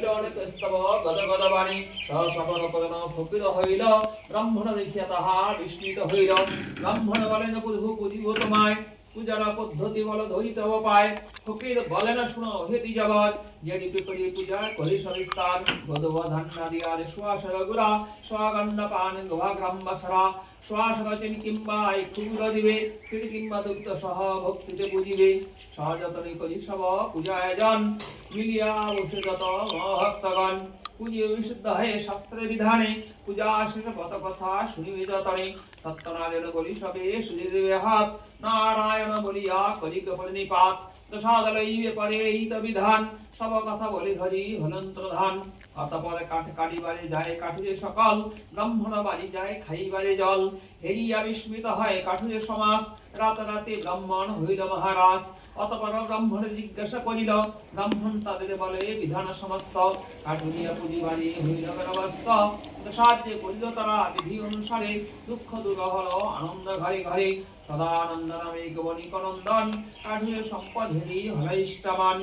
হইল অনেক স্তব গদ গদ বাণী সহসবন পদন ফকির হইল ব্রাহ্মণ দেখিয়া তাহা বিস্মিত হইল ব্রাহ্মণ বলেন প্রভু পুজিব তোমায় পূজার পদ্ধতি বল ধরিতে পায় ফকির বলেন শুনো হে দ্বিজবর যেটি করি পূজা করি সবিস্তার গদব ধান্না দিয়ার সুয়াসর গুড়া স্বগণ্ড পান গোভা গ্রাম বাছরা সুয়াসর চিনি কিংবা ক্ষুদ্র দিবে তিনি কিংবা দুগ্ধ সহ ভক্তিতে পুজিবে সহযতনে করি সব পূজা আয়োজন মিলিয়া বসে যত ভক্তগণ পুজিয়ে বিশুদ্ধ হয়ে শাস্ত্রের বিধানে পূজা শেষ কত কথা শুনিবে যতনে সত্যনারায়ণ বলি সবে সুজি দেবে হাত নারায়ণ বলিয়া কলিক পরিনিপাত দশাদলইবে পরে এই তো বিধান সব কথা বলে ধরি হলন্ত্র ধান অতপরে কাঠ কাটিবারে যায় কাঠুরে সকল ব্রাহ্মণ বাড়ি যায় খাইবারে জল হেরিয়া বিস্মিত হয় কাঠুরে সমাজ রাতারাতি ব্রাহ্মণ হইল মহারাজ অতপর ব্রাহ্মণে জিজ্ঞাসা করিল ব্রাহ্মণ তাদের বলে বিধান সমস্ত কাঠুরিয়া পুঁজিবাড়ি হইল ব্যবস্থ সাহায্যে করিল তারা বিধি অনুসারে দুঃখ দূর হল আনন্দ ঘরে ঘরে সদানন্দ নামে গবনিক নন্দন কাঠুরে সম্পদ হেরি হল ইষ্টমান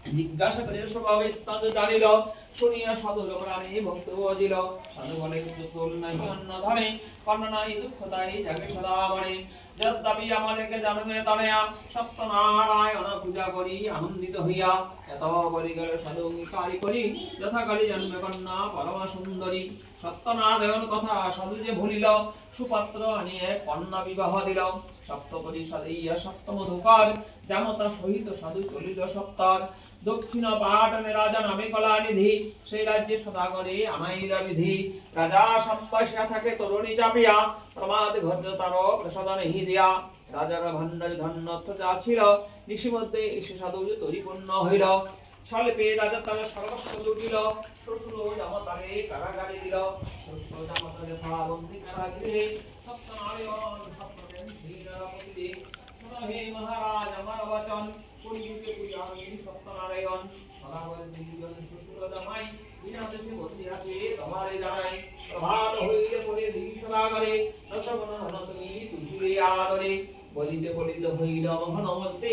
জিজ্ঞাসা করে স্বভাবে তাদ জানিল শুনিয়া সাধুর প্রাণে ভক্ত বজিল সাধু বলে তুল নাই অন্য ধরে কর্ণ নাই দুঃখ তাই জাগে সদা মনে যদ্দাবি আমাদেরকে জানবে তনয়া সত্যনারায়ণ পূজা করি আনন্দিত হইয়া এত বলি গেল সাধু অঙ্গীকারি করি যথাকালী জন্মে কন্যা পরমা সুন্দরী সত্যনারায়ণ কথা সাধু যে ভুলিল সুপাত্র আনিয়ে কন্যা বিবাহ দিল সপ্তপদী সাজাইয়া সপ্তমধুকার যেমতা সহিত সাধু চলিল সপ্তার দক্ষিণ পাটনে রাজা নামে কলানিধি সেই রাজ্যে সদাগরে আনাইলা বিধি রাজা সম্বাসিয়া থাকে তরুণী চাপিয়া প্রমাদ ঘটল তার প্রসাদন হি দিয়া রাজার ভান্ডার ধন্যর্থ যা ছিল নিশি মধ্যে এসে সাধু তরিপূর্ণ হইল ছলে পেয়ে রাজা তার সর্বস্ব লুটিল শ্বশুর জামাতারে কারাগারে দিল শ্বশুর জামাতারে বন্দি কারাগৃহে সত্যনারায়ণ সত্যদেব শ্রী নরপতি হে মহারাজ আমার বচন কলিযুগে পূজা করি সত্যনারায়ণ সদাগরে দিগজন শ্বশুর জামাই বিনা দেশে বসে আছে তোমারে জানাই প্রভাত হইলে পরে দিগি সদাগরে দশবন হন তুমি তুঝিলে আদরে বলিতে বলিতে হইল মহন মধ্যে